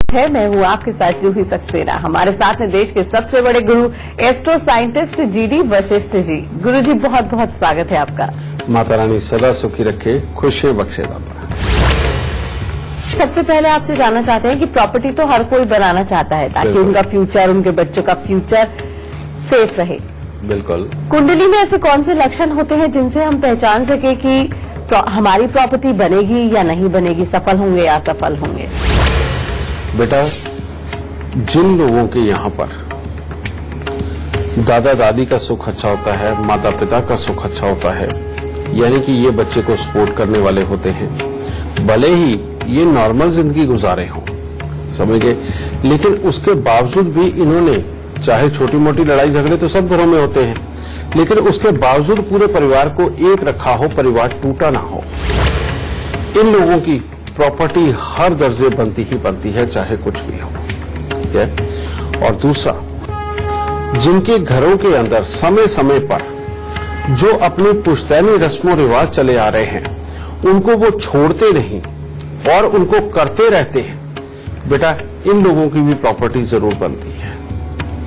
है। मैं हूँ आपके साथ जूही सक्सेना। हमारे साथ हैं देश के सबसे बड़े गुरु astro scientist GD Vashishtha ji. गुरु जी बहुत बहुत स्वागत है आपका। माता रानी सदा सुखी रखे, खुशी बख्शे दाता। सबसे पहले आपसे जानना चाहते हैं कि प्रॉपर्टी तो हर कोई बनाना चाहता है ताकि उनका फ्यूचर, उनके बच्चों का फ्यूचर सेफ रहे। बिल्कुल। कुंडली में ऐसे कौन से लक्षण होते हैं जिनसे हम पहचान सके कि हमारी प्रॉपर्टी बनेगी या नहीं बनेगी, सफल होंगे या असफल होंगे? बेटा, जिन लोगों के यहाँ पर दादा दादी का सुख अच्छा होता है, माता पिता का सुख अच्छा होता है, यानी कि ये बच्चे को सपोर्ट करने वाले होते हैं, भले ही ये नॉर्मल जिंदगी गुजारे हों, समझ गए, लेकिन उसके बावजूद भी इन्होंने, चाहे छोटी मोटी लड़ाई झगड़े तो सब घरों में होते हैं, लेकिन उसके बावजूद पूरे परिवार को एक रखा हो, परिवार टूटा ना हो, इन लोगों की प्रॉपर्टी हर दर्जे बनती ही बनती है, चाहे कुछ भी हो। ठीक है। और दूसरा, जिनके घरों के अंदर समय समय पर जो अपनी पुश्तैनी रस्मों रिवाज चले आ रहे हैं उनको वो छोड़ते नहीं और उनको करते रहते हैं, बेटा इन लोगों की भी प्रॉपर्टी जरूर बनती है,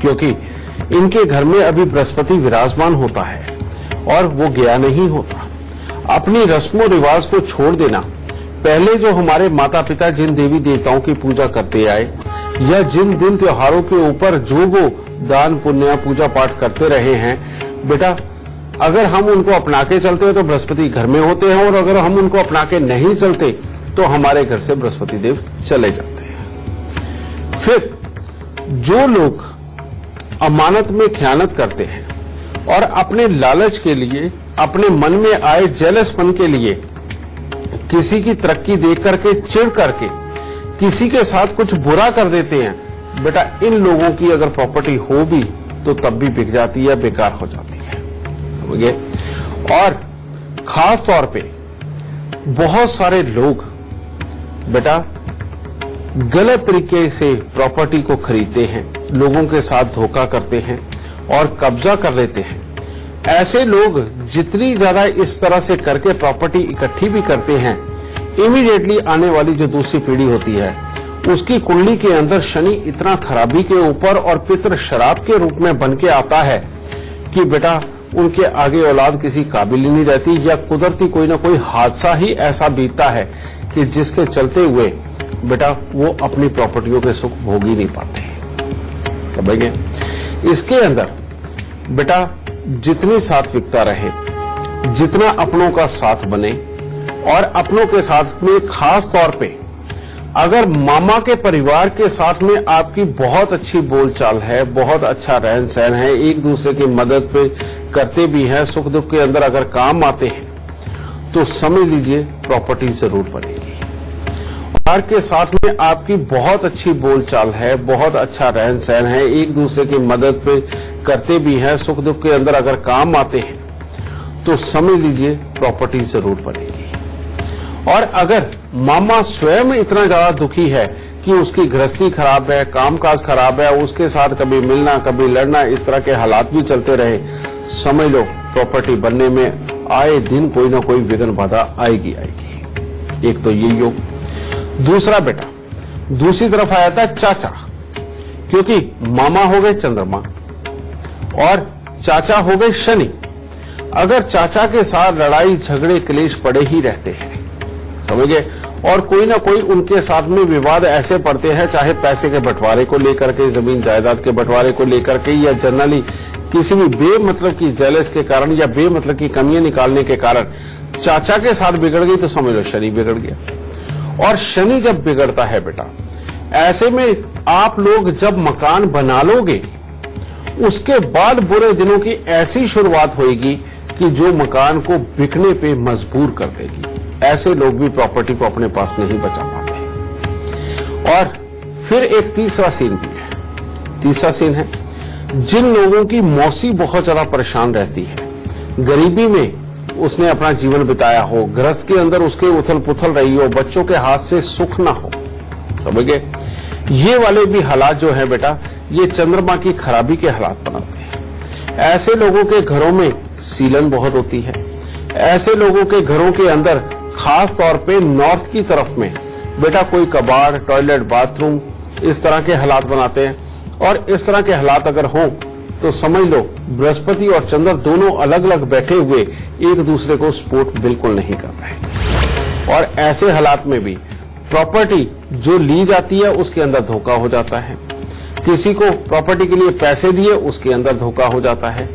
क्योंकि इनके घर में अभी बृहस्पति विराजमान होता है और वो गया नहीं होता। अपनी रस्मों रिवाज को छोड़ देना, पहले जो हमारे माता पिता जिन देवी देवताओं की पूजा करते आए या जिन दिन त्योहारों के ऊपर जो वो दान पुण्य पूजा पाठ करते रहे हैं, बेटा अगर हम उनको अपना के चलते हैं तो बृहस्पति घर में होते हैं, और अगर हम उनको अपना के नहीं चलते तो हमारे घर से बृहस्पति देव चले जाते हैं। फिर जो लोग अमानत में खयानत करते हैं और अपने लालच के लिए, अपने मन में आए जेलसपन के लिए, किसी की तरक्की देख करके चिढ़ करके किसी के साथ कुछ बुरा कर देते हैं, बेटा इन लोगों की अगर प्रॉपर्टी हो भी तो तब भी बिक जाती है, बेकार हो जाती है, समझिए। और खास तौर पे बहुत सारे लोग बेटा गलत तरीके से प्रॉपर्टी को खरीदते हैं, लोगों के साथ धोखा करते हैं और कब्जा कर लेते हैं। ऐसे लोग जितनी ज्यादा इस तरह से करके प्रॉपर्टी इकट्ठी भी करते हैं, इमीडिएटली आने वाली जो दूसरी पीढ़ी होती है उसकी कुंडली के अंदर शनि इतना खराबी के ऊपर और पितृ शराब के रूप में बन के आता है कि बेटा उनके आगे औलाद किसी काबिल ही नहीं रहती, या कुदरती कोई ना कोई हादसा ही ऐसा बीतता है कि जिसके चलते हुए बेटा वो अपनी प्रॉपर्टियों के सुख भोग ही नहीं पाते, समझ गए। इसके अंदर बेटा जितनी सात्विकता रहे, जितना अपनों का साथ बने, और अपनों के साथ में खास तौर पे अगर मामा के परिवार के साथ में आपकी बहुत अच्छी बोलचाल है, बहुत अच्छा रहन सहन है, एक दूसरे की मदद पे करते भी हैं, सुख दुख के अंदर अगर काम आते हैं, तो समझ लीजिए प्रॉपर्टी जरूर बनेगी। परिवार के साथ में आपकी बहुत अच्छी बोलचाल है, बहुत अच्छा रहन सहन है, एक दूसरे की मदद पे करते भी हैं, सुख दुख के अंदर अगर काम आते हैं, तो समझ लीजिए प्रॉपर्टी जरूर बनेगी। और अगर मामा स्वयं इतना ज्यादा दुखी है कि उसकी गृहस्थी खराब है, कामकाज खराब है, उसके साथ कभी मिलना कभी लड़ना, इस तरह के हालात भी चलते रहे, समझ लो प्रॉपर्टी बनने में आए दिन कोई ना कोई विघ्न बाधा आएगी आएगी। एक तो ये योग। दूसरा बेटा, दूसरी तरफ आया था चाचा, क्योंकि मामा हो गए चंद्रमा और चाचा हो गए शनि। अगर चाचा के साथ लड़ाई झगड़े क्लेश पड़े ही रहते हैं, समझे, और कोई ना कोई उनके साथ में विवाद ऐसे पड़ते हैं, चाहे पैसे के बंटवारे को लेकर के, जमीन जायदाद के बंटवारे को लेकर के, या जनरली किसी भी बेमतलब की जेलस के कारण या बेमतलब की कमियां निकालने के कारण चाचा के साथ बिगड़ गई, तो समझ लो शनि बिगड़ गया। और शनि जब बिगड़ता है बेटा, ऐसे में आप लोग जब मकान बना लोगे, उसके बाद बुरे दिनों की ऐसी शुरुआत होगी कि जो मकान को बिकने पे मजबूर कर देगी। ऐसे लोग भी प्रॉपर्टी को अपने पास नहीं बचा पाते। और फिर एक तीसरा सीन भी है। तीसरा सीन है जिन लोगों की मौसी बहुत ज्यादा परेशान रहती है, गरीबी में उसने अपना जीवन बिताया हो, गृहस्थ के अंदर उसके उथल पुथल रही हो, बच्चों के हाथ से सुख ना हो, समझ गए, ये वाले भी हालात जो है बेटा, ये चंद्रमा की खराबी के हालात बनाते हैं। ऐसे लोगों के घरों में सीलन बहुत होती है। ऐसे लोगों के घरों के अंदर खास तौर पे नॉर्थ की तरफ में बेटा कोई कबाड़, टॉयलेट, बाथरूम इस तरह के हालात बनाते हैं। और इस तरह के हालात अगर हों तो समझ लो बृहस्पति और चंद्र दोनों अलग अलग बैठे हुए एक दूसरे को सपोर्ट बिल्कुल नहीं कर रहे। और ऐसे हालात में भी प्रॉपर्टी जो ली जाती है उसके अंदर धोखा हो जाता है। किसी को प्रॉपर्टी के लिए पैसे दिए उसके अंदर धोखा हो जाता है।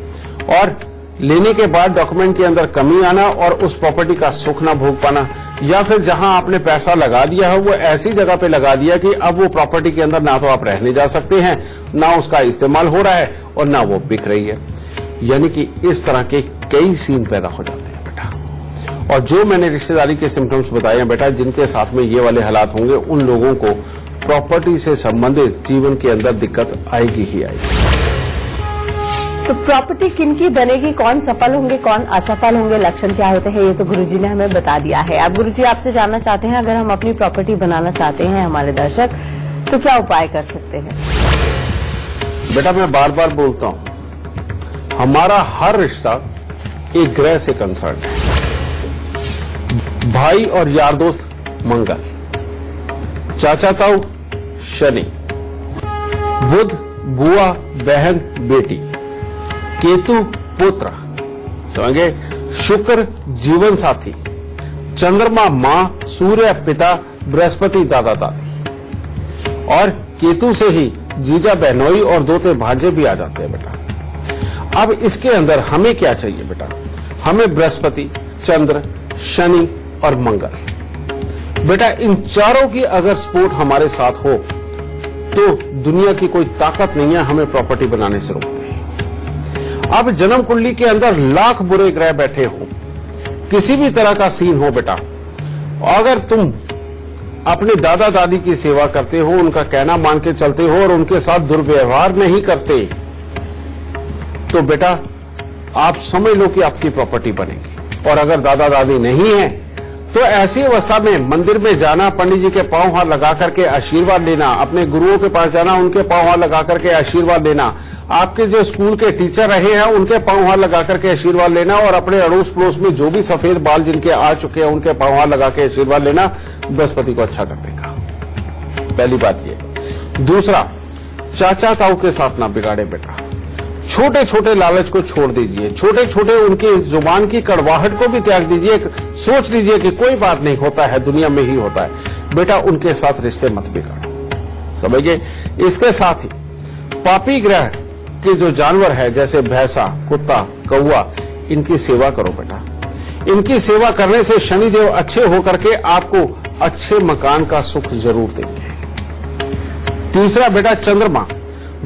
और लेने के बाद डॉक्यूमेंट के अंदर कमी आना और उस प्रॉपर्टी का सुख ना भोग पाना, या फिर जहां आपने पैसा लगा दिया है वो ऐसी जगह पे लगा दिया कि अब वो प्रॉपर्टी के अंदर ना तो आप रहने जा सकते हैं, ना उसका इस्तेमाल हो रहा है और ना वो बिक रही है। यानी कि इस तरह के कई सीन पैदा हो जाते हैं बेटा। और जो मैंने रिश्तेदारी के सिम्टम्स बताए हैं बेटा, जिनके साथ में ये वाले हालात होंगे, उन लोगों को प्रॉपर्टी से संबंधित जीवन के अंदर दिक्कत आएगी ही आएगी। तो प्रॉपर्टी किनकी बनेगी, कौन सफल होंगे, कौन असफल होंगे, लक्षण क्या होते हैं, ये तो गुरुजी ने हमें बता दिया है। अब गुरुजी आपसे जानना चाहते हैं, अगर हम अपनी प्रॉपर्टी बनाना चाहते हैं हमारे दर्शक, तो क्या उपाय कर सकते हैं? बेटा मैं बार बार बोलता हूं, हमारा हर रिश्ता एक ग्रह से कंसर्न है। भाई और यार दोस्त मंगल, चाचा ताऊ शनि, बुध बुआ बहन बेटी, केतु पुत्र, समझे, शुक्र जीवन साथी, चंद्रमा मां, सूर्य पिता, बृहस्पति दादा दादी, और केतु से ही जीजा बहनोई और दोते भांजे भी आ जाते हैं बेटा। अब इसके अंदर हमें क्या चाहिए बेटा? हमें बृहस्पति, चंद्र, शनि और मंगल। बेटा इन चारों की अगर सपोर्ट हमारे साथ हो तो दुनिया की कोई ताकत नहीं है हमें प्रॉपर्टी बनाने से रोकते हैं। अब जन्म कुंडली के अंदर लाख बुरे ग्रह बैठे हो, किसी भी तरह का सीन हो बेटा, अगर तुम अपने दादा दादी की सेवा करते हो, उनका कहना मान के चलते हो और उनके साथ दुर्व्यवहार नहीं करते, तो बेटा आप समझ लो कि आपकी प्रॉपर्टी बनेगी। और अगर दादा दादी नहीं है तो ऐसी अवस्था में मंदिर में जाना, पंडित जी के पांव हाथ लगा करके आशीर्वाद लेना, अपने गुरुओं के पास जाना, उनके पांव हाथ लगा करके आशीर्वाद लेना, आपके जो स्कूल के टीचर रहे हैं उनके पांव हाथ लगा करके आशीर्वाद लेना, और अपने अड़ोस पड़ोस में जो भी सफेद बाल जिनके आ चुके हैं उनके पांव हाथ लगा के आशीर्वाद लेना बृहस्पति को अच्छा कर देगा। पहली बात ये। दूसरा, चाचा ताऊ के साथ ना बिगाड़े बेटा। छोटे छोटे लालच को छोड़ दीजिए, छोटे छोटे उनकी जुबान की कड़वाहट को भी त्याग दीजिए। सोच लीजिए कि कोई बात नहीं, होता है, दुनिया में ही होता है बेटा। उनके साथ रिश्ते मत बिगाड़ो, समझिए। इसके साथ ही पापी ग्रह के जो जानवर है जैसे भैंसा, कुत्ता, कौवा, इनकी सेवा करो बेटा। इनकी सेवा करने से शनिदेव अच्छे होकर के आपको अच्छे मकान का सुख जरूर देंगे। तीसरा बेटा, चंद्रमा।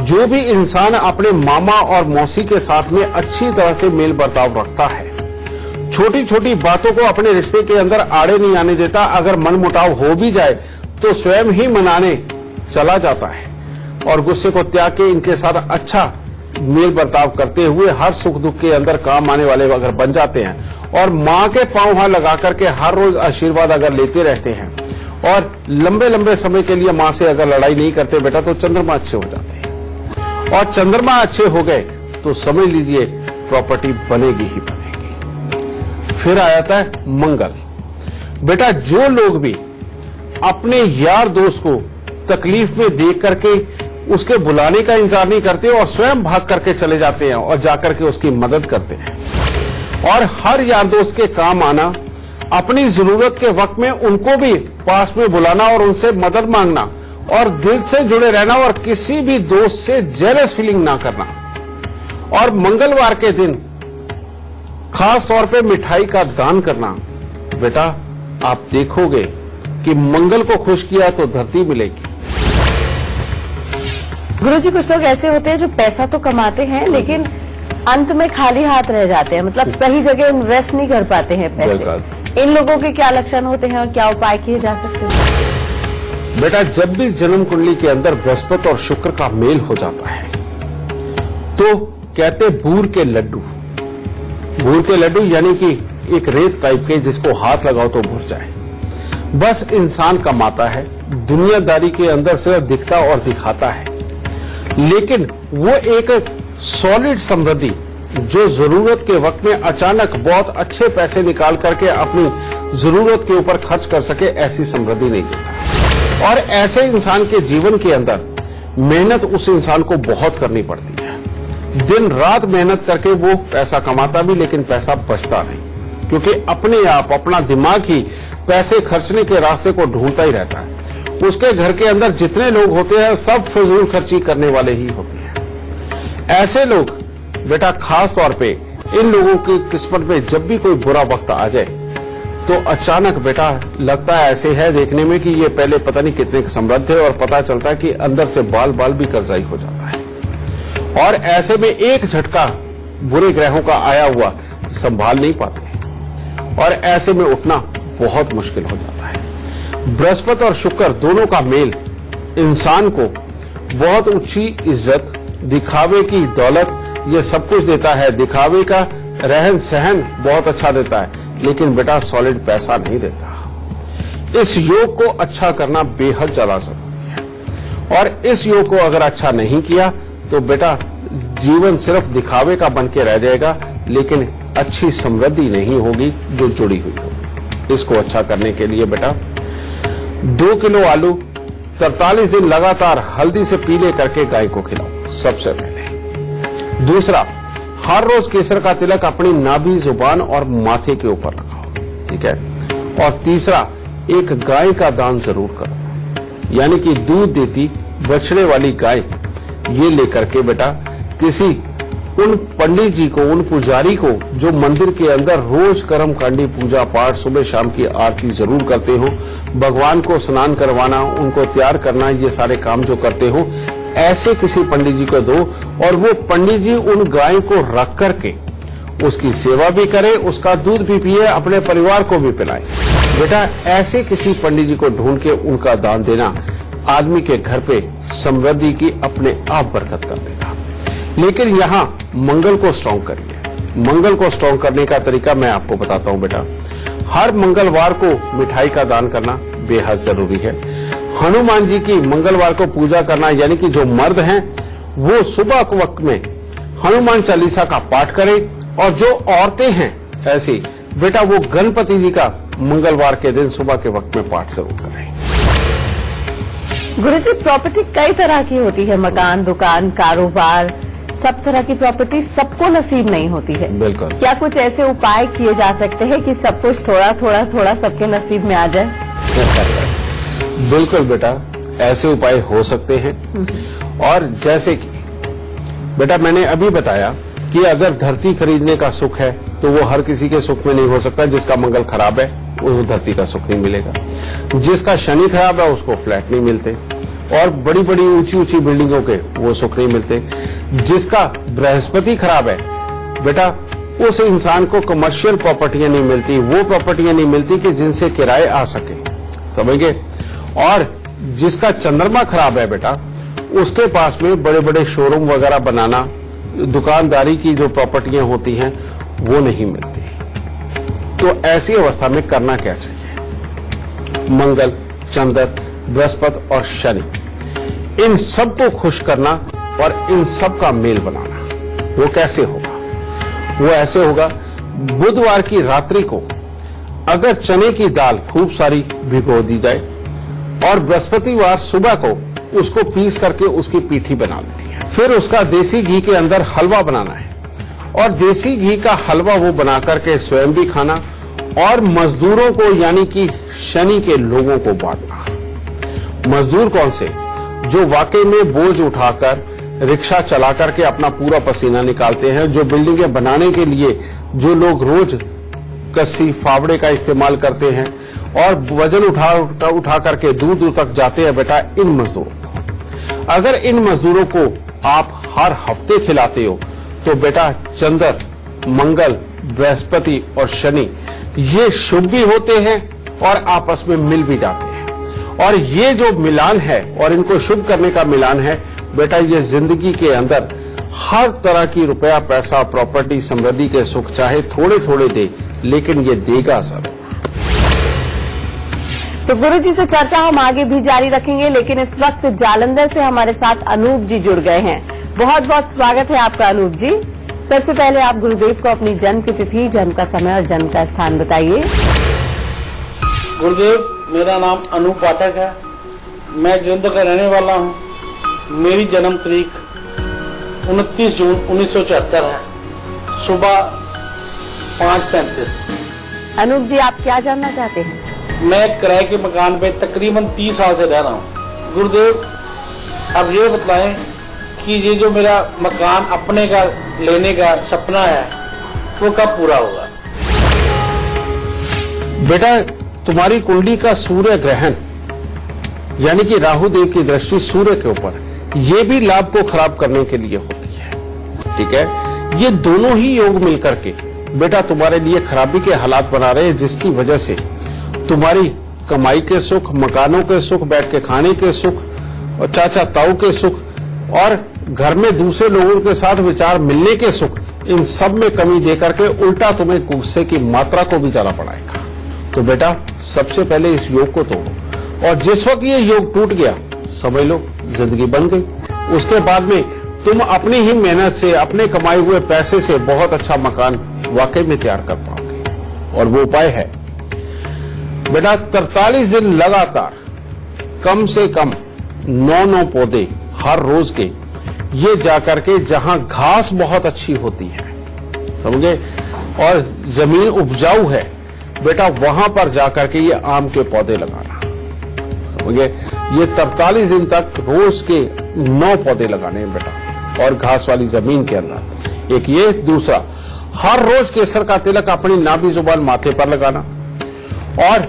जो भी इंसान अपने मामा और मौसी के साथ में अच्छी तरह से मेल बर्ताव रखता है, छोटी छोटी बातों को अपने रिश्ते के अंदर आड़े नहीं आने देता, अगर मनमुटाव हो भी जाए तो स्वयं ही मनाने चला जाता है और गुस्से को त्याग के इनके साथ अच्छा मेल बर्ताव करते हुए हर सुख दुख के अंदर काम आने वाले अगर बन जाते हैं, और मां के पांव हाथ लगा करके हर रोज आशीर्वाद अगर लेते रहते हैं और लंबे लंबे समय के लिए मां से अगर लड़ाई नहीं करते बेटा, तो चंद्रमा अच्छे हो जाते हैं। और चंद्रमा अच्छे हो गए तो समझ लीजिए प्रॉपर्टी बनेगी ही बनेगी। फिर आ जाता है मंगल। बेटा जो लोग भी अपने यार दोस्त को तकलीफ में देख करके उसके बुलाने का इंतजार नहीं करते और स्वयं भाग करके चले जाते हैं और जाकर के उसकी मदद करते हैं, और हर यार दोस्त के काम आना, अपनी जरूरत के वक्त में उनको भी पास में बुलाना और उनसे मदद मांगना, और दिल से जुड़े रहना और किसी भी दोस्त से जेलस फीलिंग ना करना। और मंगलवार के दिन खास तौर पे मिठाई का दान करना। बेटा आप देखोगे कि मंगल को खुश किया तो धरती मिलेगी। गुरुजी, कुछ लोग ऐसे होते हैं जो पैसा तो कमाते हैं लेकिन अंत में खाली हाथ रह जाते हैं, मतलब सही जगह इन्वेस्ट नहीं कर पाते हैं पैसे। इन लोगों के क्या लक्षण होते हैं और क्या उपाय किए जा सकते हैं? बेटा जब भी जन्म कुंडली के अंदर बृहस्पति और शुक्र का मेल हो जाता है तो कहते बूर के लड्डू। बूर के लड्डू यानी कि एक रेत टाइप के जिसको हाथ लगाओ तो भुर जाए। बस इंसान कमाता है, दुनियादारी के अंदर से दिखता और दिखाता है, लेकिन वो एक सॉलिड समृद्धि जो जरूरत के वक्त में अचानक बहुत अच्छे पैसे निकाल करके अपनी जरूरत के ऊपर खर्च कर सके, ऐसी समृद्धि नहीं देता। और ऐसे इंसान के जीवन के अंदर मेहनत उस इंसान को बहुत करनी पड़ती है। दिन रात मेहनत करके वो पैसा कमाता भी, लेकिन पैसा बचता नहीं, क्योंकि अपने आप अपना दिमाग ही पैसे खर्चने के रास्ते को ढूंढता ही रहता है। उसके घर के अंदर जितने लोग होते हैं सब फिजूल खर्ची करने वाले ही होते हैं। ऐसे लोग बेटा खास तौर पे इन लोगों की किस्मत में जब भी कोई बुरा वक्त आ जाए तो अचानक बेटा लगता है ऐसे है देखने में कि ये पहले पता नहीं कितने समृद्ध थे, और पता चलता है कि अंदर से बाल बाल भी कर्जाई हो जाता है। और ऐसे में एक झटका बुरे ग्रहों का आया हुआ संभाल नहीं पाते, और ऐसे में उठना बहुत मुश्किल हो जाता है। बृहस्पति और शुक्र दोनों का मेल इंसान को बहुत ऊंची इज्जत, दिखावे की दौलत, ये सब कुछ देता है। दिखावे का रहन सहन बहुत अच्छा देता है, लेकिन बेटा सॉलिड पैसा नहीं देता। इस योग को अच्छा करना बेहद ज्यादा जरूरी है, और इस योग को अगर अच्छा नहीं किया तो बेटा जीवन सिर्फ दिखावे का बन के रह जाएगा, लेकिन अच्छी समृद्धि नहीं होगी जो जुड़ी हुई होगी। इसको अच्छा करने के लिए बेटा 2 किलो आलू 43 दिन लगातार हल्दी से पीले करके गाय को खिलाओ सबसे पहले। दूसरा, हर रोज केसर का तिलक अपनी नाभि, जुबान और माथे के ऊपर लगाओ, ठीक है। और तीसरा, एक गाय का दान जरूर करो, यानी कि दूध देती बछड़े वाली गाय ये लेकर के बेटा किसी उन पंडित जी को, उन पुजारी को जो मंदिर के अंदर रोज कर्मकांडी पूजा पाठ सुबह शाम की आरती जरूर करते हो, भगवान को स्नान करवाना, उनको तैयार करना, ये सारे काम जो करते हो, ऐसे किसी पंडित जी को दो, और वो पंडित जी उन गाय को रख करके उसकी सेवा भी करे, उसका दूध भी पिए, अपने परिवार को भी पिलाए। बेटा ऐसे किसी पंडित जी को ढूंढ के उनका दान देना आदमी के घर पे समृद्धि की अपने आप बरकत कर देगा। लेकिन यहाँ मंगल को स्ट्रांग करिए। मंगल को स्ट्रांग करने का तरीका मैं आपको बताता हूँ बेटा। हर मंगलवार को मिठाई का दान करना बेहद जरूरी है। हनुमान जी की मंगलवार को पूजा करना, यानी कि जो मर्द हैं वो सुबह के वक्त में हनुमान चालीसा का पाठ करें, और जो औरतें हैं ऐसी बेटा वो गणपति जी का मंगलवार के दिन सुबह के वक्त में पाठ जरूर करें। गुरुजी, प्रॉपर्टी कई तरह की होती है, मकान, दुकान, कारोबार, सब तरह की प्रॉपर्टी सबको नसीब नहीं होती है। बिल्कुल। क्या कुछ ऐसे उपाय किए जा सकते हैं कि सब कुछ थोड़ा थोड़ा थोड़ा सबके नसीब में आ जाए? बिल्कुल बेटा, ऐसे उपाय हो सकते हैं। और जैसे कि बेटा मैंने अभी बताया कि अगर धरती खरीदने का सुख है तो वो हर किसी के सुख में नहीं हो सकता। जिसका मंगल खराब है उसको धरती का सुख नहीं मिलेगा, जिसका शनि खराब है उसको फ्लैट नहीं मिलते, और बड़ी बड़ी ऊंची ऊंची बिल्डिंगों के वो सुख नहीं मिलते। जिसका बृहस्पति खराब है बेटा उस इंसान को कमर्शियल प्रॉपर्टियां नहीं मिलती, वो प्रॉपर्टियां नहीं मिलती कि जिनसे किराए आ सके, समझ गए। और जिसका चंद्रमा खराब है बेटा उसके पास में बड़े बड़े शोरूम वगैरह बनाना, दुकानदारी की जो प्रॉपर्टियां होती हैं वो नहीं मिलती। तो ऐसी अवस्था में करना क्या चाहिए? मंगल, चंद्र, बृहस्पति और शनि, इन सबको खुश करना और इन सब का मेल बनाना। वो कैसे होगा? वो ऐसे होगा, बुधवार की रात्रि को अगर चने की दाल खूब सारी भिगो दी जाए, और बृहस्पतिवार सुबह को उसको पीस करके उसकी पीठी बना लेनी है। फिर उसका देसी घी के अंदर हलवा बनाना है, और देसी घी का हलवा वो बना करके स्वयं भी खाना, और मजदूरों को यानी कि शनि के लोगों को बांटना। मजदूर कौन से? जो वाकई में बोझ उठाकर रिक्शा चला करके अपना पूरा पसीना निकालते हैं, जो बिल्डिंगें बनाने के लिए जो लोग रोज कस्सी फावड़े का इस्तेमाल करते हैं और वजन उठा करके दूर दूर तक जाते हैं बेटा, इन मजदूरों को अगर इन मजदूरों को आप हर हफ्ते खिलाते हो तो बेटा चंद्र, मंगल, बृहस्पति और शनि ये शुभ भी होते हैं और आपस में मिल भी जाते हैं। और ये जो मिलान है और इनको शुभ करने का मिलान है बेटा, ये जिंदगी के अंदर हर तरह की रुपया, पैसा, प्रॉपर्टी, समृद्धि के सुख चाहे थोड़े थोड़े दे, लेकिन ये देगा जरूर। तो गुरुजी से चर्चा हम आगे भी जारी रखेंगे, लेकिन इस वक्त जालंधर से हमारे साथ अनूप जी जुड़ गए हैं। बहुत बहुत स्वागत है आपका अनूप जी। सबसे पहले आप गुरुदेव को अपनी जन्म की तिथि, जन्म का समय और जन्म का स्थान बताइए। गुरुदेव, मेरा नाम अनूप पाठक है। मैं जलंधर का रहने वाला हूँ। मेरी जन्म तारीख 29 जून 1974 है, सुबह 5:35। अनूप जी, आप क्या जानना चाहते हैं? मैं किराए के मकान पे तकरीबन 30 साल से रह रहा हूँ। गुरुदेव, अब ये बताएं कि ये जो मेरा मकान अपने का लेने का सपना है वो कब पूरा होगा? बेटा, तुम्हारी कुंडली का सूर्य ग्रहण यानी कि राहु देव की दृष्टि सूर्य के ऊपर, ये भी लाभ को खराब करने के लिए होती है। ठीक है, ये दोनों ही योग मिलकर के बेटा तुम्हारे लिए खराबी के हालात बना रहे हैं, जिसकी वजह से तुम्हारी कमाई के सुख, मकानों के सुख, बैठ के खाने के सुख, और चाचा ताऊ के सुख, और घर में दूसरे लोगों के साथ विचार मिलने के सुख, इन सब में कमी देकर के उल्टा तुम्हें गुस्से की मात्रा को भी जाना पड़ेगा। तो बेटा, सबसे पहले इस योग को तोड़ो, और जिस वक्त ये योग टूट गया, समझ लो जिंदगी बन गई। उसके बाद में तुम अपनी ही मेहनत से, अपने कमाए हुए पैसे से बहुत अच्छा मकान वाकई में तैयार कर पाओगे। और वो उपाय है बेटा, 43 दिन लगातार कम से कम 9 पौधे हर रोज के, ये जाकर के जहां घास बहुत अच्छी होती है, समझे, और जमीन उपजाऊ है बेटा, वहां पर जाकर के ये आम के पौधे लगाना, समझे। ये 43 दिन तक रोज के 9 पौधे लगाने हैं बेटा, और घास वाली जमीन के अंदर। एक ये, दूसरा, हर रोज केसर का तिलक अपनी नाभि जुबान माथे पर लगाना, और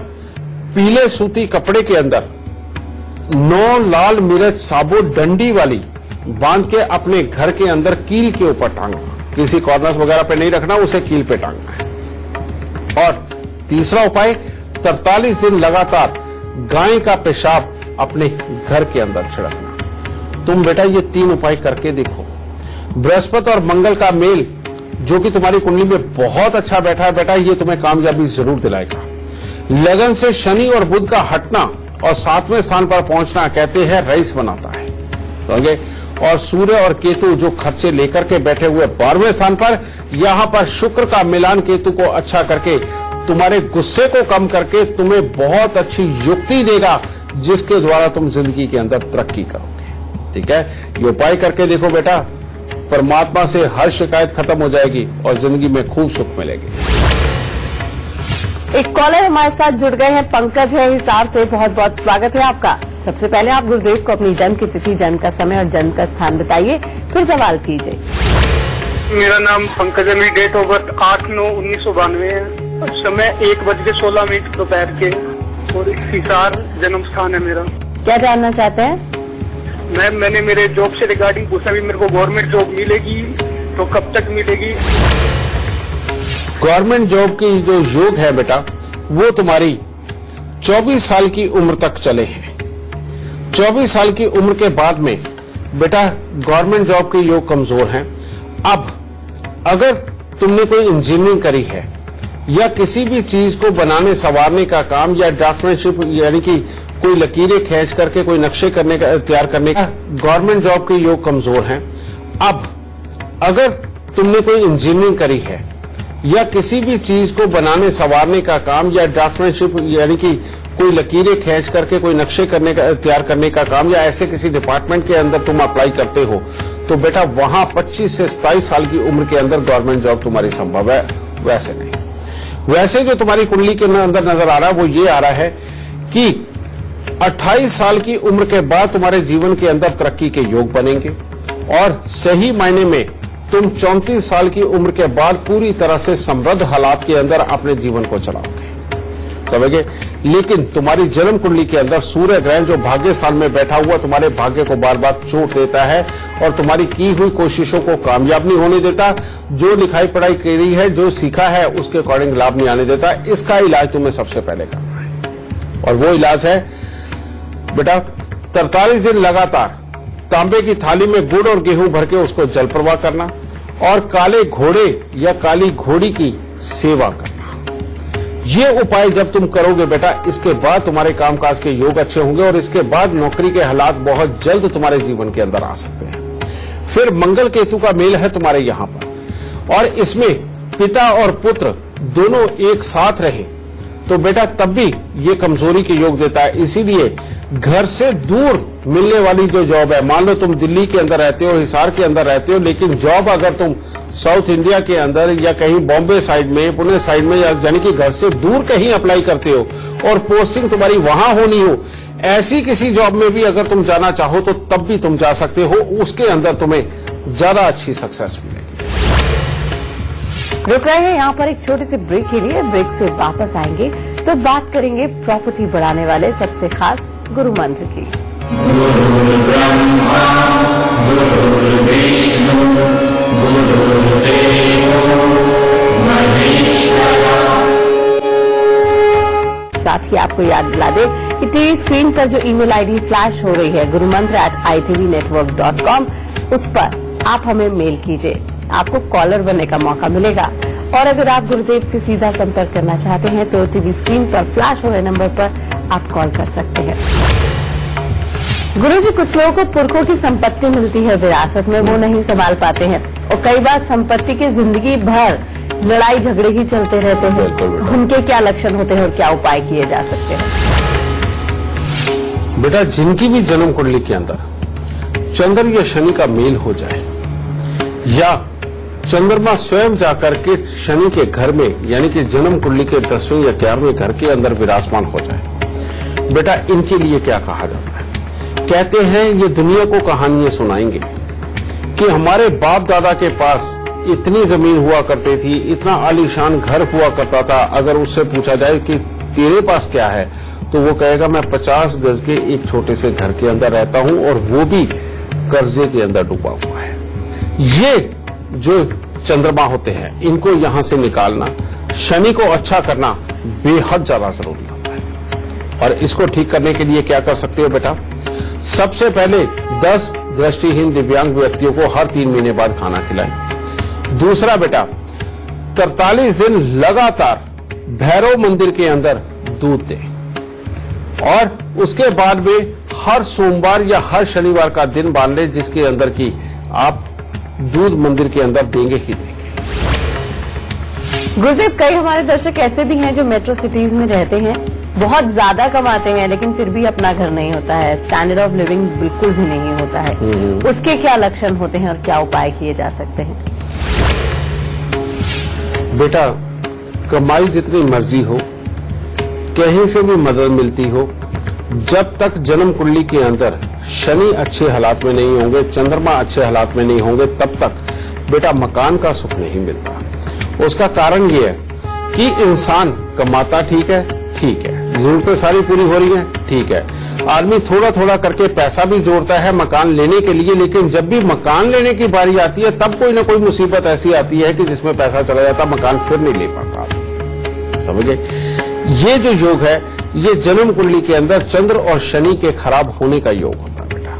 पीले सूती कपड़े के अंदर 9 लाल मिर्च साबुत डंडी वाली बांध के अपने घर के अंदर कील के ऊपर टांगना। किसी कॉर्नर वगैरह पे नहीं रखना, उसे कील पे टांगना है। और तीसरा उपाय, 43 दिन लगातार गाय का पेशाब अपने घर के अंदर छिड़कना। तुम बेटा ये 3 उपाय करके देखो। बृहस्पति और मंगल का मेल जो कि तुम्हारी कुंडली में बहुत अच्छा बैठा है बेटा, ये तुम्हें कामयाबी जरूर दिलाएगा। लगन से शनि और बुध का हटना और 7वें स्थान पर पहुंचना कहते हैं रईस बनाता है, समझे। और सूर्य और केतु जो खर्चे लेकर के बैठे हुए 12वें स्थान पर, यहां पर शुक्र का मिलान केतु को अच्छा करके तुम्हारे गुस्से को कम करके तुम्हें बहुत अच्छी युक्ति देगा, जिसके द्वारा तुम जिंदगी के अंदर तरक्की करोगे। ठीक है, ये उपाय करके देखो बेटा, परमात्मा से हर शिकायत खत्म हो जाएगी और जिंदगी में खूब सुख मिलेगी। एक कॉलर हमारे साथ जुड़ गए हैं, पंकज है हिसार से। बहुत बहुत स्वागत है आपका। सबसे पहले आप गुरुदेव को अपनी जन्म की तिथि, जन्म का समय और जन्म का स्थान बताइए, फिर सवाल कीजिए। मेरा नाम पंकज है, मेरी डेट ऑफ बर्थ 8/9/1992 है, समय 1:16 दोपहर के, और हिसार जन्म स्थान है मेरा। क्या जानना चाहते हैं? मैंने मेरे जॉब से रिगार्डिंग पूछा, भी मेरे को गवर्नमेंट जॉब मिलेगी तो कब तक मिलेगी? गवर्नमेंट जॉब की जो योग है बेटा, वो तुम्हारी 24 साल की उम्र तक चले हैं। 24 साल की उम्र के बाद में बेटा गवर्नमेंट जॉब के योग कमजोर हैं। अब अगर तुमने कोई इंजीनियरिंग करी है, या किसी भी चीज को बनाने संवारने का काम, या ड्राफ्टमैनशिप यानी कि कोई लकीरें खींच करके कोई नक्शे करने का, तैयार करने का, गवर्नमेंट जॉब के योग कमजोर हैं। अब अगर तुमने कोई इंजीनियरिंग करी है, या किसी भी चीज को बनाने संवारने का काम, या ड्राफ्टमैनशिप यानी कि कोई लकीरें खींच करके कोई नक्शे करने का, तैयार करने का काम, या ऐसे किसी डिपार्टमेंट के अंदर तुम अप्लाई करते हो, तो बेटा वहां 25 से 27 साल की उम्र के अंदर गवर्नमेंट जॉब तुम्हारी संभव है। वैसे नहीं, वैसे जो तुम्हारी कुंडली के अंदर नजर आ रहा है वो ये आ रहा है कि 28 साल की उम्र के बाद तुम्हारे जीवन के अंदर तरक्की के योग बनेंगे, और सही मायने में तुम 34 साल की उम्र के बाद पूरी तरह से समृद्ध हालात के अंदर अपने जीवन को चलाओगे, समझे। लेकिन तुम्हारी जन्म कुंडली के अंदर सूर्य ग्रहण जो भाग्य स्थान में बैठा हुआ तुम्हारे भाग्य को बार बार चोट देता है, और तुम्हारी की हुई कोशिशों को कामयाब नहीं होने देता। जो लिखाई पढ़ाई करी है, जो सीखा है, उसके अकॉर्डिंग लाभ नहीं आने देता। इसका इलाज तुम्हें सबसे पहले करना है, और वो इलाज है बेटा 43 दिन लगातार तांबे की थाली में गुड़ और गेहूं भर के उसको जल प्रवाह करना, और काले घोड़े या काली घोड़ी की सेवा करना। ये उपाय जब तुम करोगे बेटा, इसके बाद तुम्हारे कामकाज के योग अच्छे होंगे, और इसके बाद नौकरी के हालात बहुत जल्द तुम्हारे जीवन के अंदर आ सकते हैं। फिर मंगल केतु का मेल है तुम्हारे यहां पर, और इसमें पिता और पुत्र दोनों एक साथ रहे तो बेटा तब भी ये कमजोरी के योग देता है। इसीलिए घर से दूर मिलने वाली जो जॉब है, मान लो तुम दिल्ली के अंदर रहते हो, हिसार के अंदर रहते हो, लेकिन जॉब अगर तुम साउथ इंडिया के अंदर या कहीं बॉम्बे साइड में, पुणे साइड में, यानी कि घर से दूर कहीं अप्लाई करते हो और पोस्टिंग तुम्हारी वहां होनी हो, ऐसी किसी जॉब में भी अगर तुम जाना चाहो तो तब भी तुम जा सकते हो। उसके अंदर तुम्हें ज्यादा अच्छी सक्सेस मिलेगी। रुक रहे हैं यहाँ पर एक छोटी सी ब्रेक के लिए। ब्रेक से वापस आएंगे तो बात करेंगे प्रॉपर्टी बढ़ाने वाले सबसे खास गुरु मंत्र की। साथ ही आपको याद दिला दे कि टीवी स्क्रीन पर जो ईमेल आईडी फ्लैश हो रही है gurumantra@itvnetwork.com, उस पर आप हमें मेल कीजिए, आपको कॉलर बनने का मौका मिलेगा। और अगर आप गुरुदेव से सीधा संपर्क करना चाहते हैं तो टीवी स्क्रीन पर फ्लैश हो रहे नंबर पर आप कॉल कर सकते हैं। गुरुजी, कुछ लोगों को पुरखों की संपत्ति मिलती है विरासत में, वो नहीं संभाल पाते हैं और कई बार संपत्ति की जिंदगी भर लड़ाई झगड़े ही चलते रहते हैं। उनके क्या लक्षण होते हैं और क्या उपाय किए जा सकते हैं? बेटा, जिनकी भी जन्म कुंडली के अंदर चंद्र या शनि का मेल हो जाए या चंद्रमा स्वयं जाकर के शनि के घर में, यानी कि जन्म कुंडली के 10वें या 11वें घर के अंदर विराजमान हो जाए, बेटा इनके लिए क्या कहा जाता है? कहते हैं ये दुनिया को कहानियां सुनाएंगे कि हमारे बाप दादा के पास इतनी जमीन हुआ करती थी, इतना आलीशान घर हुआ करता था। अगर उससे पूछा जाए कि तेरे पास क्या है, तो वो कहेगा मैं 50 गज के एक छोटे से घर के अंदर रहता हूं और वो भी कर्जे के अंदर डूबा हुआ है। ये जो चंद्रमा होते हैं, इनको यहां से निकालना, शनि को अच्छा करना बेहद ज्यादा जरूरी होता है। और इसको ठीक करने के लिए क्या कर सकते हो बेटा? सबसे पहले 10 दृष्टिहीन दिव्यांग व्यक्तियों को हर 3 महीने बाद खाना खिलाएं। दूसरा बेटा, 43 दिन लगातार भैरव मंदिर के अंदर दूध दें और उसके बाद में हर सोमवार या हर शनिवार का दिन बांध लें, जिसके अंदर की आप दूध मंदिर के अंदर देंगे ही देंगे। गुरुदेव, कई हमारे दर्शक ऐसे भी हैं जो मेट्रो सिटीज में रहते हैं, बहुत ज्यादा कमाते हैं, लेकिन फिर भी अपना घर नहीं होता है, स्टैंडर्ड ऑफ लिविंग बिल्कुल भी नहीं होता है। उसके क्या लक्षण होते हैं और क्या उपाय किए जा सकते हैं? बेटा, कमाई जितनी मर्जी हो, कहीं से भी मदद मिलती हो, जब तक जन्म कुंडली के अंदर शनि अच्छे हालात में नहीं होंगे, चंद्रमा अच्छे हालात में नहीं होंगे, तब तक बेटा मकान का सुख नहीं मिलता। उसका कारण ये है कि इंसान कमाता ठीक है, जरूरतें सारी पूरी हो रही हैं, ठीक है, आदमी थोड़ा थोड़ा करके पैसा भी जोड़ता है मकान लेने के लिए, लेकिन जब भी मकान लेने की बारी आती है तब कोई ना कोई मुसीबत ऐसी आती है कि जिसमें पैसा चला जाता, मकान फिर नहीं ले पाता। समझे? ये जो योग है, ये जन्म कुंडली के अंदर चंद्र और शनि के खराब होने का योग होता है बेटा।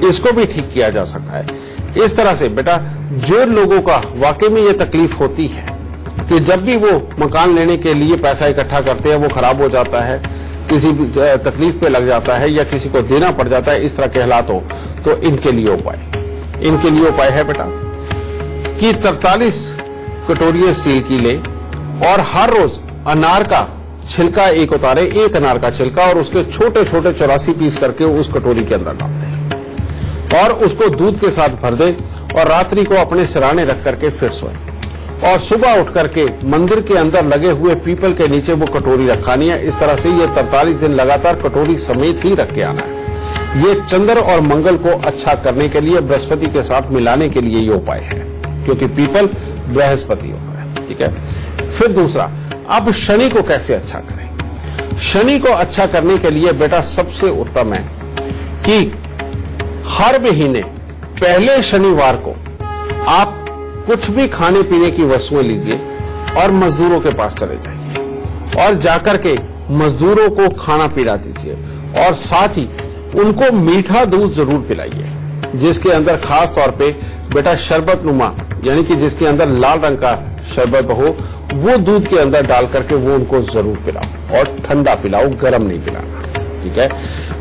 इसको भी ठीक किया जा सकता है इस तरह से बेटा। जो लोगों का वाकई में ये तकलीफ होती है कि जब भी वो मकान लेने के लिए पैसा इकट्ठा करते हैं वो खराब हो जाता है, किसी तकलीफ पे लग जाता है या किसी को देना पड़ जाता है, इस तरह के हालात हो, तो इनके लिए उपाय है बेटा कि 43 कटोरियां स्टील की ले और हर रोज अनार का छिलका एक उतारे, एक अनार का छिलका, और उसके छोटे छोटे 84 पीस करके उस कटोरी के अंदर डाल दे और उसको दूध के साथ भर दे और रात्रि को अपने सिराने रख करके फिर सोए और सुबह उठ करके मंदिर के अंदर लगे हुए पीपल के नीचे वो कटोरी रखानी है। इस तरह से ये 43 दिन लगातार कटोरी समेत ही रख के आना है। ये चंद्र और मंगल को अच्छा करने के लिए, बृहस्पति के साथ मिलाने के लिए ये उपाय है, क्योंकि पीपल बृहस्पति होता है। ठीक है। फिर दूसरा, अब शनि को कैसे अच्छा करें? शनि को अच्छा करने के लिए बेटा सबसे उत्तम है कि हर महीने पहले शनिवार को आप कुछ भी खाने पीने की वस्तुएं लीजिए और मजदूरों के पास चले जाइए और जाकर के मजदूरों को खाना पिला दीजिए और साथ ही उनको मीठा दूध जरूर पिलाइए, जिसके अंदर खास तौर पे बेटा शरबत नुमा, यानी कि जिसके अंदर लाल रंग का शरबत हो, वो दूध के अंदर डाल करके वो उनको जरूर पिलाओ और ठंडा पिलाओ, गर्म नहीं पिलाना। ठीक है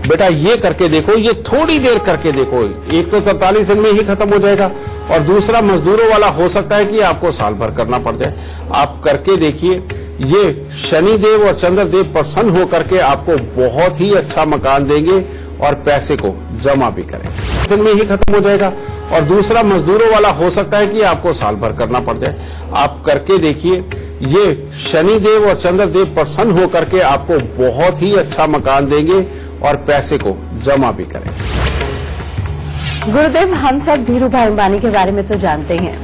बेटा, ये करके देखो, ये थोड़ी देर करके देखो, एक तो 43 दिन में ही खत्म हो जाएगा और दूसरा मजदूरों वाला हो सकता है कि आपको साल भर करना पड़ जाए। आप करके देखिए, ये शनिदेव और चंद्रदेव प्रसन्न होकर के आपको बहुत ही अच्छा मकान देंगे और पैसे को जमा भी करेंगे, दिन में ही खत्म हो जाएगा। और दूसरा मजदूरों वाला हो सकता है कि आपको साल भर करना पड़ जाए। आप करके देखिए, ये शनिदेव और चंद्रदेव प्रसन्न होकर के आपको बहुत ही अच्छा मकान देंगे और पैसे को जमा भी करेंगे। गुरुदेव, हम सब धीरू भाई अंबानी के बारे में तो जानते हैं,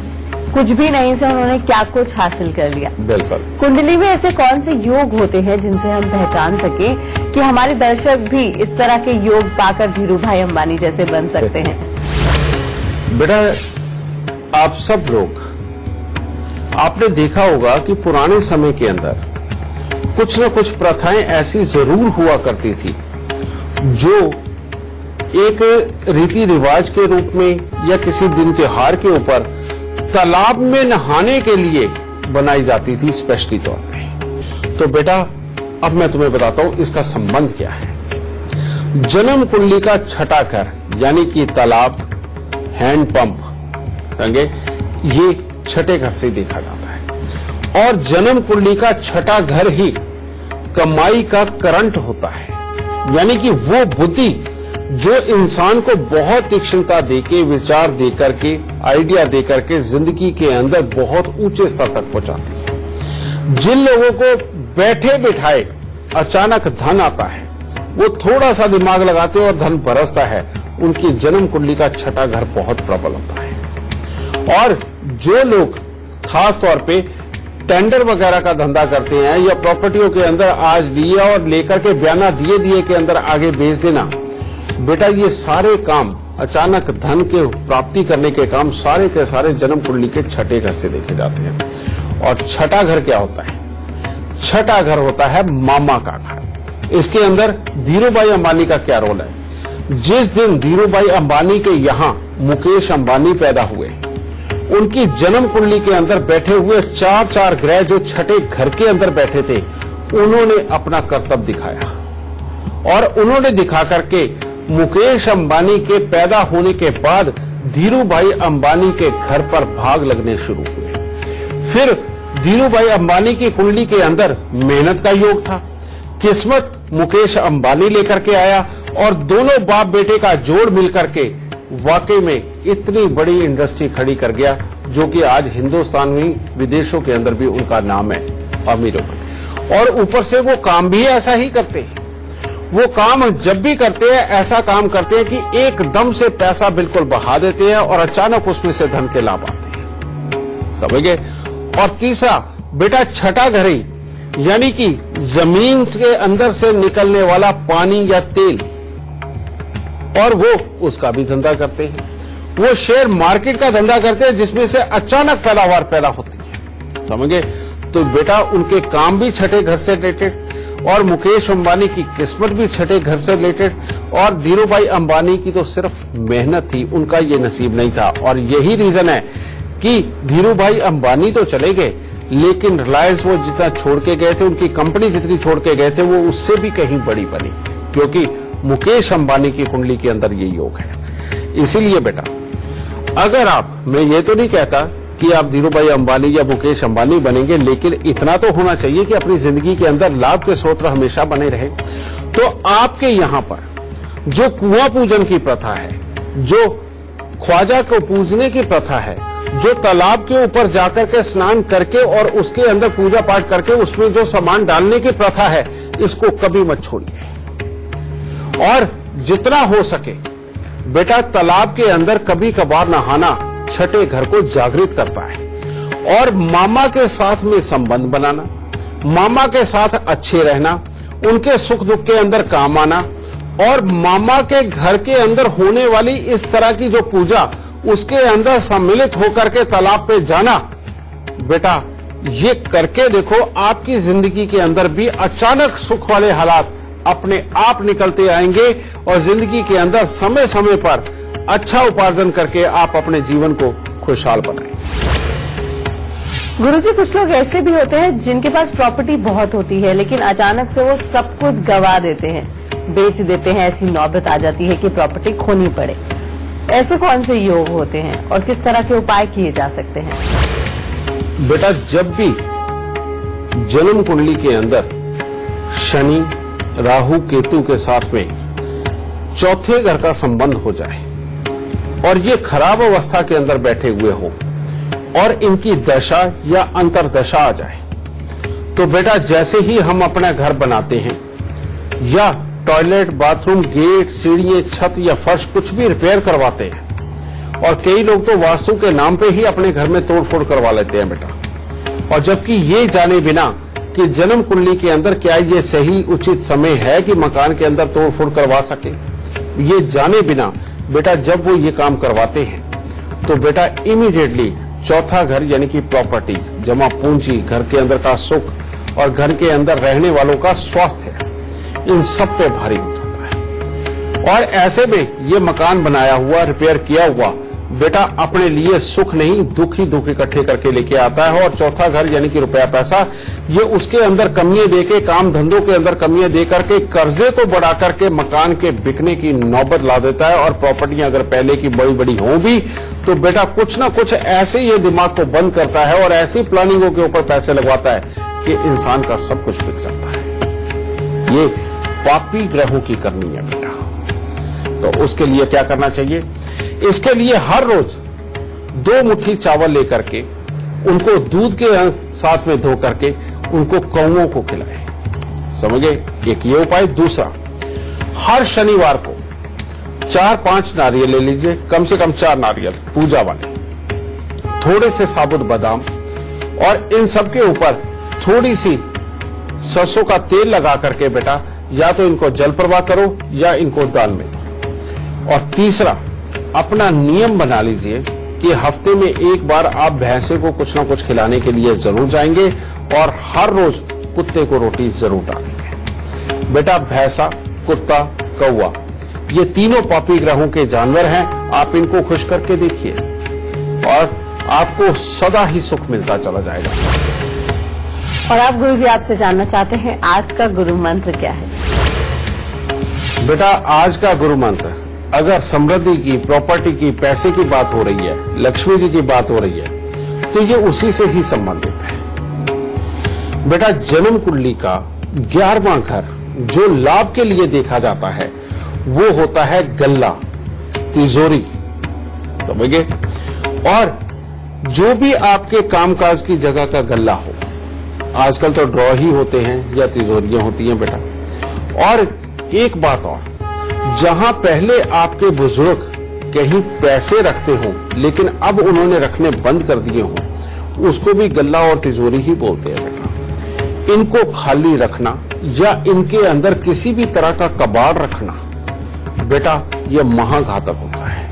कुछ भी नहीं से उन्होंने क्या कुछ हासिल कर लिया। बिल्कुल। कुंडली में ऐसे कौन से योग होते हैं जिनसे हम पहचान सके कि हमारे दर्शक भी इस तरह के योग पाकर धीरू भाई अंबानी जैसे बन सकते हैं? बेटा, आप सब लोग आपने देखा होगा कि पुराने समय के अंदर कुछ न कुछ प्रथाएं ऐसी जरूर हुआ करती थी जो एक रीति रिवाज के रूप में या किसी दिन त्योहार के ऊपर तालाब में नहाने के लिए बनाई जाती थी स्पेशली तौर पे। तो बेटा, अब मैं तुम्हें बताता हूं इसका संबंध क्या है। जन्म कुंडली का छठा घर यानी कि तालाब, हैंडपंप, समझे, ये छठे घर से देखा जाता है। और जन्म कुंडली का छठा घर ही कमाई का करंट होता है, यानी कि वो बुद्धि जो इंसान को बहुत तीक्ष्णता देके, विचार देकर के, आइडिया देकर के जिंदगी के अंदर बहुत ऊंचे स्तर तक पहुंचाती है। जिन लोगों को बैठे बिठाए अचानक धन आता है, वो थोड़ा सा दिमाग लगाते हैं और धन बरसता है, उनकी जन्म कुंडली का छठा घर बहुत प्रबल होता है। और जो लोग खास तौर पे टेंडर वगैरह का धंधा करते हैं या प्रॉपर्टियों के अंदर आज लिया और लेकर के बयाना दिए के अंदर आगे बेच देना, बेटा ये सारे काम, अचानक धन के प्राप्ति करने के काम सारे के सारे जन्म कुंडली के छठे घर से देखे जाते हैं। और छठा घर क्या होता है? छठा घर होता है मामा का घर। इसके अंदर धीरूभाई अंबानी का क्या रोल है? जिस दिन धीरूभाई अंबानी के यहां मुकेश अंबानी पैदा हुए, उनकी जन्म कुंडली के अंदर बैठे हुए चार ग्रह जो छठे घर के अंदर बैठे थे, उन्होंने अपना कर्तव्य दिखाया और उन्होंने दिखा करके मुकेश अंबानी के पैदा होने के बाद धीरूभाई अंबानी के घर पर भाग लगने शुरू हुए। फिर धीरूभाई अंबानी की कुंडली के अंदर मेहनत का योग था, किस्मत मुकेश अंबानी लेकर के आया और दोनों बाप बेटे का जोड़ मिलकर के वाकई में इतनी बड़ी इंडस्ट्री खड़ी कर गया जो कि आज हिंदुस्तान में, विदेशों के अंदर भी उनका नाम है, अमीरों में। और ऊपर से वो काम भी ऐसा ही करते हैं। वो काम जब भी करते हैं, ऐसा काम करते हैं कि एकदम से पैसा बिल्कुल बहा देते हैं और अचानक उसमें से धन के लाभ आते हैं, समझ गए। और तीसरा बेटा छठा घर ही, यानी कि जमीन के अंदर से निकलने वाला पानी या तेल, और वो उसका भी धंधा करते हैं। वो शेयर मार्केट का धंधा करते हैं जिसमें से अचानक पैदावार पैदा होती है, समझ गए। तो बेटा उनके काम भी छठे घर से रिलेटेड, और मुकेश अंबानी की किस्मत भी छठे घर से रिलेटेड, और धीरूभाई अंबानी की तो सिर्फ मेहनत थी, उनका ये नसीब नहीं था। और यही रीजन है कि धीरूभाई अंबानी तो चले गए, लेकिन रिलायंस वो जितना छोड़ के गए थे, उनकी कंपनी जितनी छोड़ के गए थे, वो उससे भी कहीं बड़ी बनी, क्योंकि मुकेश अंबानी की कुंडली के अंदर ये योग है। इसीलिए बेटा, अगर आप, मैं ये तो नहीं कहता कि आप धीरूभाई अंबानी या मुकेश अंबानी बनेंगे, लेकिन इतना तो होना चाहिए कि अपनी जिंदगी के अंदर लाभ के स्रोत हमेशा बने रहे। तो आपके यहां पर जो कुआं पूजन की प्रथा है, जो ख्वाजा को पूजने की प्रथा है, जो तालाब के ऊपर जाकर के स्नान करके और उसके अंदर पूजा पाठ करके उसमें जो सामान डालने की प्रथा है, इसको कभी मत छोड़िए। और जितना हो सके बेटा, तालाब के अंदर कभी कभार नहाना छठे घर को जागृत करता है। और मामा के साथ में संबंध बनाना, मामा के साथ अच्छे रहना, उनके सुख दुख के अंदर काम आना, और मामा के घर के अंदर होने वाली इस तरह की जो पूजा, उसके अंदर सम्मिलित होकर के तालाब पे जाना, बेटा ये करके देखो, आपकी जिंदगी के अंदर भी अचानक सुख वाले हालात अपने आप निकलते आएंगे और जिंदगी के अंदर समय समय पर अच्छा उपार्जन करके आप अपने जीवन को खुशहाल बनाएं। गुरुजी, कुछ लोग ऐसे भी होते हैं जिनके पास प्रॉपर्टी बहुत होती है, लेकिन अचानक से वो सब कुछ गवा देते हैं, बेच देते हैं, ऐसी नौबत आ जाती है कि प्रॉपर्टी खोनी पड़े। ऐसे कौन से योग होते हैं और किस तरह के उपाय किए जा सकते हैं? बेटा, जब भी जन्म कुंडली के अंदर शनि, राहु, केतु के साथ में चौथे घर का संबंध हो जाए और ये खराब अवस्था के अंदर बैठे हुए हो और इनकी दशा या अंतरदशा आ जाए, तो बेटा जैसे ही हम अपना घर बनाते हैं या टॉयलेट, बाथरूम, गेट, सीढ़ियां, छत या फर्श कुछ भी रिपेयर करवाते हैं, और कई लोग तो वास्तु के नाम पे ही अपने घर में तोड़फोड़ करवा लेते हैं बेटा, और जबकि ये जाने बिना कि जन्म कुंडली के अंदर क्या ये सही उचित समय है कि मकान के अंदर तोड़फोड़ करवा सके, ये जाने बिना बेटा जब वो ये काम करवाते हैं तो बेटा इमीडिएटली चौथा घर यानी कि प्रॉपर्टी, जमा पूंजी, घर के अंदर का सुख और घर के अंदर रहने वालों का स्वास्थ्य, इन सब पे भारी हो जाता है। और ऐसे में ये मकान बनाया हुआ, रिपेयर किया हुआ बेटा अपने लिए सुख नहीं, दुख ही दुख इकट्ठे करके लेके आता है। और चौथा घर यानी कि रुपया पैसा, ये उसके अंदर कमियां देके, काम धंधों के अंदर कमियां दे करके, कर्जे को बढ़ा करके मकान के बिकने की नौबत ला देता है। और प्रॉपर्टियां अगर पहले की बड़ी बड़ी हो भी तो बेटा कुछ ना कुछ ऐसे ये दिमाग को बंद करता है और ऐसी प्लानिंगों के ऊपर पैसे लगवाता है कि इंसान का सब कुछ बिक जाता है। ये पापी ग्रहों की करनी है बेटा। तो उसके लिए क्या करना चाहिए? इसके लिए हर रोज 2 मुट्ठी चावल लेकर के उनको दूध के साथ में धो करके उनको कौओं को खिलाएं। समझे? एक ये उपाय। दूसरा, हर शनिवार को 4-5 नारियल ले लीजिए, कम से कम 4 नारियल पूजा वाले, थोड़े से साबुत बादाम, और इन सब के ऊपर थोड़ी सी सरसों का तेल लगा करके बेटा या तो इनको जल प्रवाह करो या इनको दान में दो। और तीसरा, अपना नियम बना लीजिए कि हफ्ते में एक बार आप भैंसे को कुछ ना कुछ खिलाने के लिए जरूर जाएंगे और हर रोज कुत्ते को रोटी जरूर डालेंगे। बेटा भैंसा, कुत्ता, कौवा, ये तीनों पापी ग्रहों के जानवर हैं। आप इनको खुश करके देखिए और आपको सदा ही सुख मिलता चला जाएगा। और आप गुरुजी, आपसे जानना चाहते हैं आज का गुरु मंत्र क्या है? बेटा आज का गुरु मंत्र, अगर समृद्धि की, प्रॉपर्टी की, पैसे की बात हो रही है, लक्ष्मी जी की बात हो रही है, तो ये उसी से ही संबंधित है। बेटा जन्म कुंडली का 11वां घर जो लाभ के लिए देखा जाता है वो होता है गल्ला, तिजोरी। समझ गए? और जो भी आपके कामकाज की जगह का गल्ला हो, आजकल तो ड्रॉ ही होते हैं या तिजोरियां होती हैं बेटा। और एक बात और, जहां पहले आपके बुजुर्ग कहीं पैसे रखते हो लेकिन अब उन्होंने रखने बंद कर दिए हो, उसको भी गल्ला और तिजोरी ही बोलते हैं बेटा। इनको खाली रखना या इनके अंदर किसी भी तरह का कबाड़ रखना बेटा यह महाघातक होता है।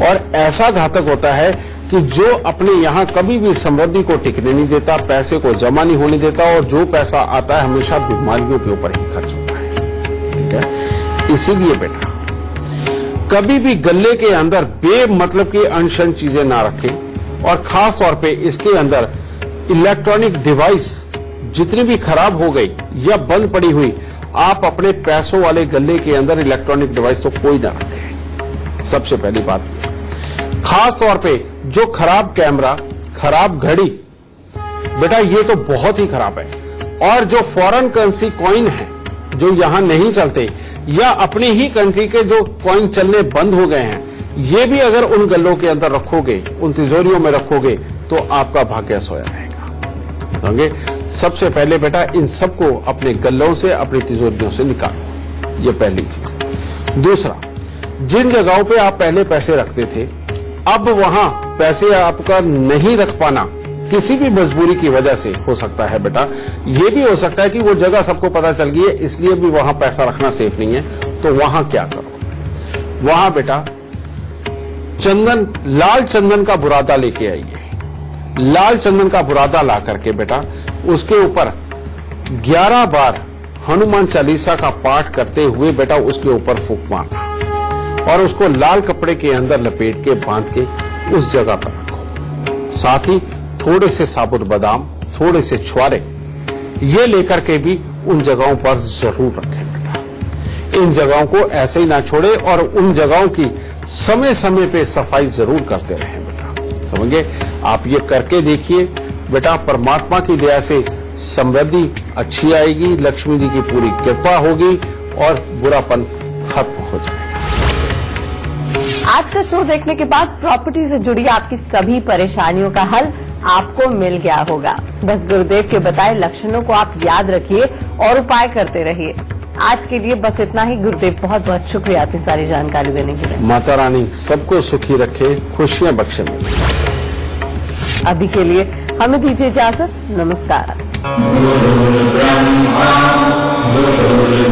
और ऐसा घातक होता है कि जो अपने यहां कभी भी समृद्धि को टिकने नहीं देता, पैसे को जमा नहीं होने देता, और जो पैसा आता है हमेशा बीमारियों के ऊपर ही खर्च होता है। ठीक है? इसीलिए बेटा कभी भी गल्ले के अंदर बेमतलब की अनशन चीजें ना रखें। और खास तौर पे इसके अंदर इलेक्ट्रॉनिक डिवाइस जितनी भी खराब हो गई या बंद पड़ी हुई, आप अपने पैसों वाले गल्ले के अंदर इलेक्ट्रॉनिक डिवाइस तो कोई ना रखे। सबसे पहली बात, खास तौर पे जो खराब कैमरा, खराब घड़ी, बेटा ये तो बहुत ही खराब है। और जो फॉरेन करेंसी कॉइन है जो यहां नहीं चलते या अपनी ही कंट्री के जो कॉइन चलने बंद हो गए हैं, ये भी अगर उन गल्लों के अंदर रखोगे, उन तिजोरियों में रखोगे तो आपका भाग्य सोया रहेगा। समझे? सबसे पहले बेटा इन सबको अपने गल्लों से, अपनी तिजोरियों से निकालो, ये पहली चीज। दूसरा, जिन जगहों पे आप पहले पैसे रखते थे, अब वहां पैसे आपका नहीं रख पाना किसी भी मजबूरी की वजह से हो सकता है बेटा। ये भी हो सकता है कि वो जगह सबको पता चल गई है इसलिए भी वहां पैसा रखना सेफ नहीं है। तो वहां क्या करो? वहां बेटा चंदन, लाल चंदन का बुरादा लेके आइए। लाल चंदन का बुरादा ला करके बेटा उसके ऊपर 11 बार हनुमान चालीसा का पाठ करते हुए बेटा उसके ऊपर फूंक मारना और उसको लाल कपड़े के अंदर लपेट के बांध के उस जगह पर रखो। साथ ही थोड़े से साबुत बादाम, थोड़े से छुआरे ये लेकर के भी उन जगहों पर जरूर रखें बेटा। इन जगहों को ऐसे ही ना छोड़े और उन जगहों की समय समय पे सफाई जरूर करते रहें बेटा। समझे? आप ये करके देखिए बेटा, परमात्मा की दया से समृद्धि अच्छी आएगी, लक्ष्मी जी की पूरी कृपा होगी और बुरापन खत्म हो जाएगा। आज का शो देखने के बाद प्रॉपर्टी से जुड़ी आपकी सभी परेशानियों का हल आपको मिल गया होगा। बस गुरुदेव के बताए लक्षणों को आप याद रखिए और उपाय करते रहिए। आज के लिए बस इतना ही। गुरुदेव बहुत बहुत शुक्रिया इतनी सारी जानकारी देने के लिए। माता रानी सबको सुखी रखे, खुशियां बख्शे। अभी के लिए हमें दीजिए इजाजत। नमस्कार। गुरु ब्रह्मा गुरु